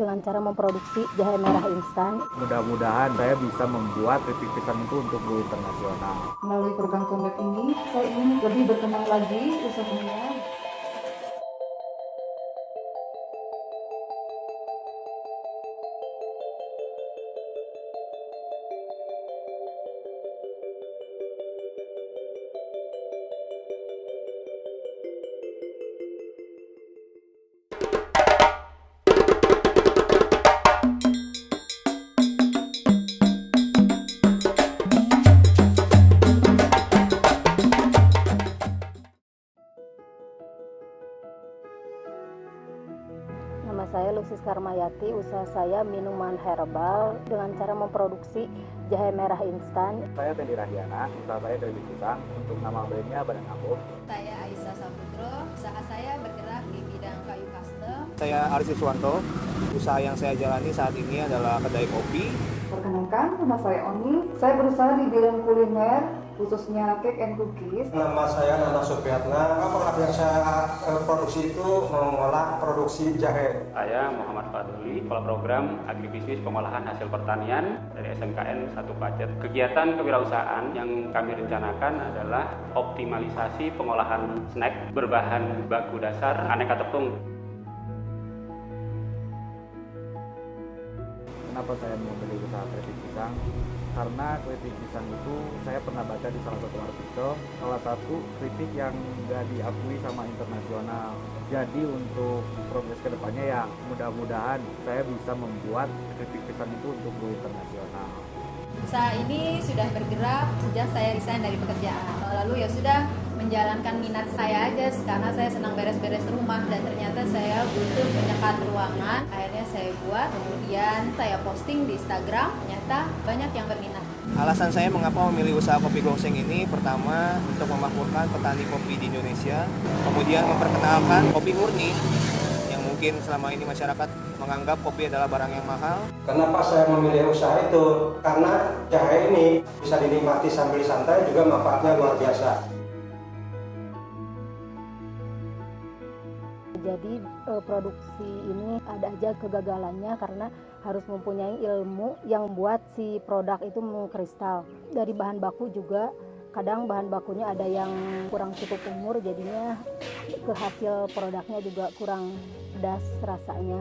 dengan cara memproduksi jahe merah instan. Mudah-mudahan saya bisa membuat keripik pisang itu untuk go internasional. Melalui program Komdep ini, saya ingin lebih berkembang lagi usahanya. Nama saya Lusis Karmayati, usaha saya minuman herbal dengan cara memproduksi jahe merah instan. Saya Tendi Rahdiana, usaha saya keripik pisang, untuk nama brandnya Badan Aku. Saya Aisyah Saputro, usaha saya bergerak di bidang kayu custom. Saya Aris Iswanto, usaha yang saya jalani saat ini adalah kedai kopi. Perkenalkan, nama saya Oni. Saya berusaha di bidang kuliner, khususnya cake and cookies. Nama saya Nana Supriyatna. Produk yang saya produksi itu mengolah produksi jahe. Saya Muhammad Fadli, Kepala Program Agribisnis Pengolahan Hasil Pertanian dari SMKN 1 Pacet. Kegiatan kewirausahaan yang kami rencanakan adalah optimalisasi pengolahan snack berbahan baku dasar aneka tepung. Kenapa saya memilih usaha keripik pisang? Karena keripik pisang itu saya pernah baca di salah satu artikel, salah satu keripik yang nggak diakui sama internasional. Jadi untuk progres kedepannya ya mudah-mudahan saya bisa membuat keripik pisang itu untuk go internasional. Usaha ini sudah bergerak sejak saya resign dari pekerjaan. Lalu ya sudah menjalankan minat saya aja karena saya senang beres-beres rumah dan ternyata saya butuh penyekat ruangan. Akhirnya saya buat, kemudian saya posting di Instagram, ternyata banyak yang berminat. Alasan saya mengapa memilih usaha kopi gongseng ini, pertama untuk memakmurkan petani kopi di Indonesia, kemudian memperkenalkan kopi murni yang mungkin selama ini masyarakat menganggap kopi adalah barang yang mahal. Kenapa saya memilih usaha itu? Karena jahe ini bisa dinikmati sambil santai, juga manfaatnya luar biasa. Jadi produksi ini ada aja kegagalannya karena harus mempunyai ilmu yang membuat si produk itu mengkristal. Dari bahan baku juga kadang bahan bakunya ada yang kurang cukup umur, jadinya ke hasil produknya juga kurang pedas rasanya.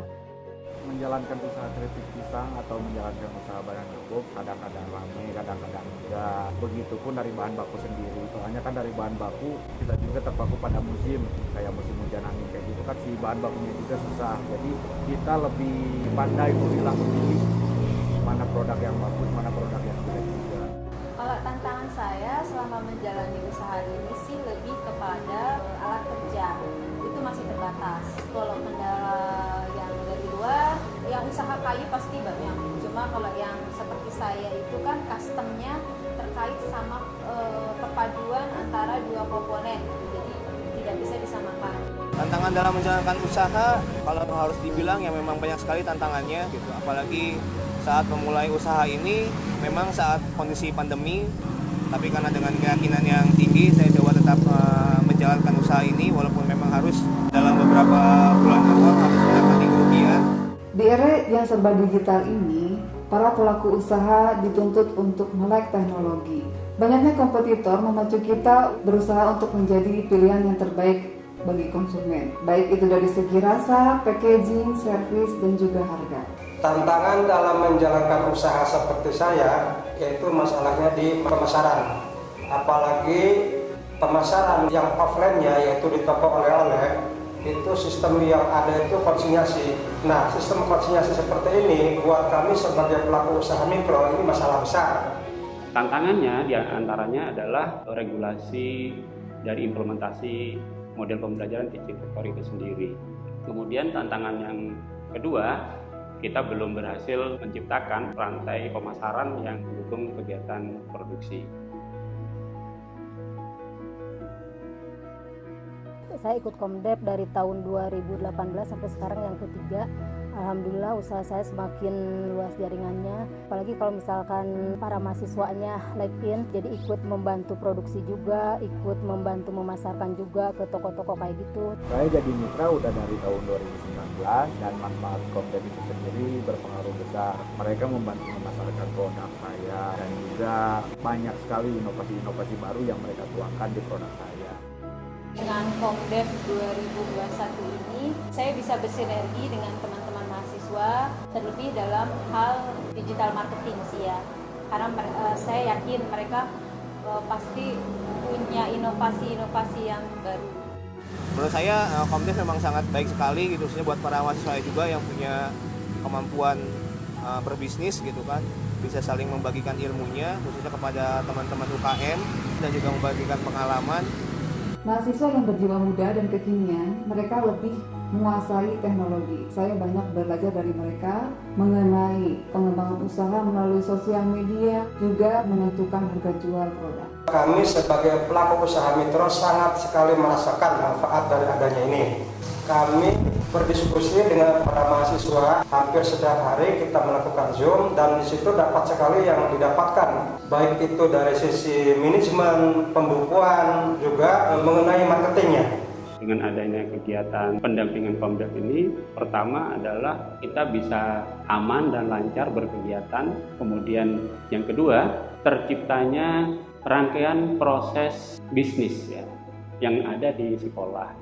Menjalankan usaha keripik pisang atau menjalankan usaha Badan Aku kadang-kadang ramai, kadang-kadang enggak. Begitupun dari bahan baku sendiri. Soalnya kan dari bahan baku kita juga terpaku pada musim, kayak musim hujan angin kayak gitu kan si bahan bakunya juga susah. Jadi kita lebih pandai memilih mana produk yang bagus, mana produk yang jelek juga. Kalau tantangan saya selama menjalani usaha ini sih lebih kepada alat kerja. Itu masih terbatas. Kalau kendala yang dari luar, yang usaha kayu pasti banyak. Cuma kalau yang seperti saya itu kan customnya terkait sama perpaduan antara dua komponen. Jadi tidak bisa disamakan. Tantangan dalam menjalankan usaha, kalau harus dibilang ya memang banyak sekali tantangannya gitu. Apalagi saat memulai usaha ini memang saat kondisi pandemi, tapi karena dengan keyakinan yang tinggi saya coba tetap menjalankan usaha ini walaupun memang harus dalam beberapa bulan awal harus mendapati kerugian. Di era yang serba digital ini, para pelaku usaha dituntut untuk melek teknologi. Banyaknya kompetitor memacu kita berusaha untuk menjadi pilihan yang terbaik bagi konsumen, baik itu dari segi rasa, packaging, servis, dan juga harga. Tantangan dalam menjalankan usaha seperti saya yaitu masalahnya di pemasaran. Apalagi pemasaran yang offline-nya yaitu di toko oleh-oleh, itu sistem yang ada itu konsinyasi. Nah, sistem konsinyasi seperti ini buat kami sebagai pelaku usaha mikro ini masalah besar. Tantangannya diantaranya adalah regulasi dari implementasi model pembelajaran teaching factory itu sendiri. Kemudian tantangan yang kedua, kita belum berhasil menciptakan rantai pemasaran yang mendukung kegiatan produksi. Saya ikut Komdep dari tahun 2018 sampai sekarang yang ketiga. Alhamdulillah usaha saya semakin luas jaringannya. Apalagi kalau misalkan para mahasiswanya like in, jadi ikut membantu produksi juga, ikut membantu memasarkan juga ke toko-toko kayak gitu. Saya jadi mitra udah dari tahun 2019. dan manfaat Komdef itu sendiri berpengaruh besar. Mereka membantu memasarkan produk saya dan juga banyak sekali inovasi-inovasi baru yang mereka tuangkan di produk saya. Dengan Komdef 2021 ini, saya bisa bersinergi dengan teman-teman mahasiswa, terlebih dalam hal digital marketing sih ya. Karena saya yakin mereka pasti punya inovasi-inovasi yang baru. Menurut saya Komdef memang sangat baik sekali gitu, khususnya buat para mahasiswa juga yang punya kemampuan berbisnis gitu kan, bisa saling membagikan ilmunya khususnya kepada teman-teman UKM dan juga membagikan pengalaman. Mahasiswa yang berjiwa muda dan kekinian, mereka lebih menguasai teknologi. Saya banyak belajar dari mereka mengenai pengembangan usaha melalui sosial media, juga menentukan harga jual produk. Kami sebagai pelaku usaha mikro sangat sekali merasakan manfaat dari adanya ini. Kami berdiskusi dengan para mahasiswa hampir setiap hari, kita melakukan Zoom, dan di situ dapat sekali yang didapatkan, baik itu dari sisi manajemen, pembukuan, juga mengenai marketingnya. Dengan adanya kegiatan pendampingan Komdef ini, pertama adalah kita bisa aman dan lancar berkegiatan. Kemudian yang kedua, terciptanya rangkaian proses bisnis ya, yang ada di sekolah.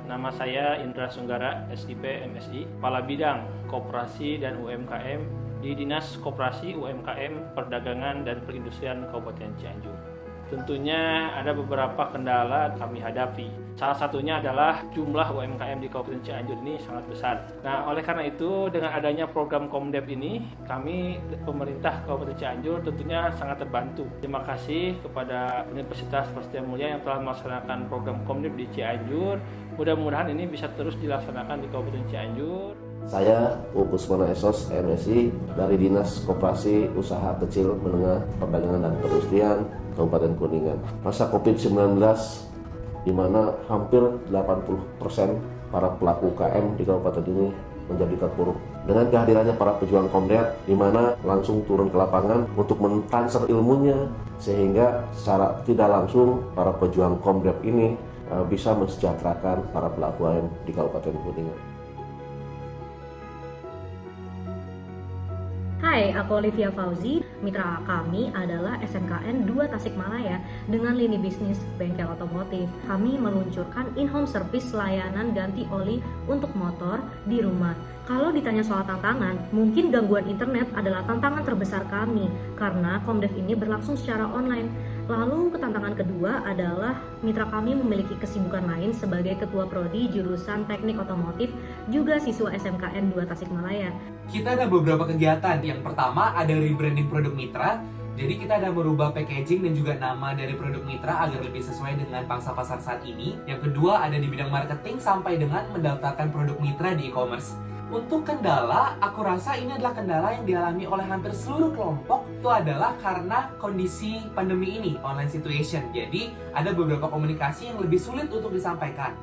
Nama saya Indra Sunggara, SIP MSI, Kepala Bidang Koperasi dan UMKM di Dinas Koperasi, UMKM, Perdagangan dan Perindustrian Kabupaten Cianjur. Tentunya ada beberapa kendala kami hadapi. Salah satunya adalah jumlah UMKM di Kabupaten Cianjur ini sangat besar. Nah, oleh karena itu dengan adanya program Komdef ini, kami pemerintah Kabupaten Cianjur tentunya sangat terbantu. Terima kasih kepada Universitas Prasetya Mulia yang telah melaksanakan program Komdef di Cianjur. Mudah-mudahan ini bisa terus dilaksanakan di Kabupaten Cianjur. Saya Kusmono Esos, MSI dari Dinas Koperasi Usaha Kecil Menengah Perdagangan dan Perindustrian Kabupaten Kuningan. Masa COVID-19 di mana hampir 80% para pelaku UKM di kabupaten ini menjadi terpuruk. Dengan kehadirannya para pejuang Komdef di mana langsung turun ke lapangan untuk mentransfer ilmunya, sehingga secara tidak langsung para pejuang Komdef ini bisa mensejahterakan para pelaku UKM di Kabupaten Kuningan. Hai, aku Olivia Fauzi. Mitra kami adalah SMKN 2 Tasikmalaya dengan lini bisnis bengkel otomotif. Kami meluncurkan in-home service layanan ganti oli untuk motor di rumah. Kalau ditanya soal tantangan, mungkin gangguan internet adalah tantangan terbesar kami karena Komdef ini berlangsung secara online. Lalu tantangan kedua adalah mitra kami memiliki kesibukan lain sebagai ketua prodi jurusan teknik otomotif, juga siswa SMKN 2 Tasikmalaya. Kita ada beberapa kegiatan. Yang pertama ada rebranding produk mitra. Jadi kita ada merubah packaging dan juga nama dari produk mitra agar lebih sesuai dengan pangsa pasar saat ini. Yang kedua ada di bidang marketing sampai dengan mendaftarkan produk mitra di e-commerce. Untuk kendala, aku rasa ini adalah kendala yang dialami oleh hampir seluruh kelompok. Itu adalah karena kondisi pandemi ini, online situation. Jadi ada beberapa komunikasi yang lebih sulit untuk disampaikan.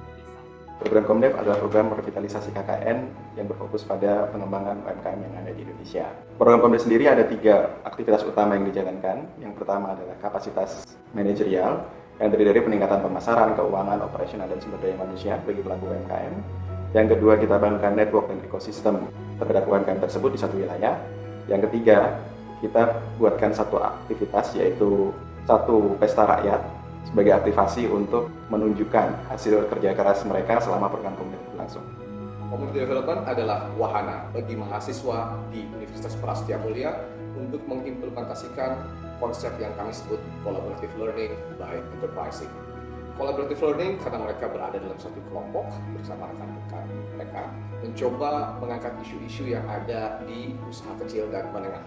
Program Komdef adalah program revitalisasi KKN yang berfokus pada pengembangan UMKM yang ada di Indonesia. Program Komdef sendiri ada 3 aktivitas utama yang dijalankan. Yang pertama adalah kapasitas manajerial yang terdiri dari peningkatan pemasaran, keuangan, operasional, dan sumber daya manusia bagi pelaku UMKM. Yang kedua, kita bangunkan network dan ekosistem terhadap UMKM tersebut di satu wilayah. Yang ketiga, kita buatkan satu aktivitas yaitu satu pesta rakyat sebagai aktivasi untuk menunjukkan hasil kerja keras mereka selama program Komdef berlangsung. Community development adalah wahana bagi mahasiswa di Universitas Prasetya Mulia untuk mengimplementasikan konsep yang kami sebut collaborative learning by enterprising. Collaborative learning karena mereka berada dalam satu kelompok bersama rekan-rekan mereka mencoba mengangkat isu-isu yang ada di usaha kecil dan menengah.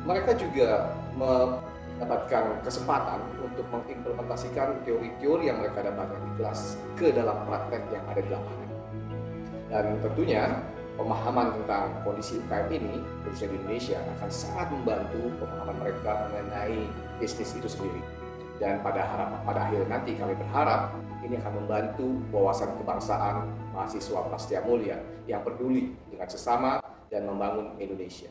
Mereka juga mendapatkan kesempatan untuk mengimplementasikan teori-teori yang mereka dapatkan di kelas ke dalam praktek yang ada di lapangan. Dan tentunya pemahaman tentang kondisi UKM ini, khususnya di Indonesia, akan sangat membantu pemahaman mereka mengenai bisnis itu sendiri. Dan pada akhirnya nanti kami berharap ini akan membantu wawasan kebangsaan mahasiswa Prasetya Mulia yang peduli dengan sesama dan membangun Indonesia.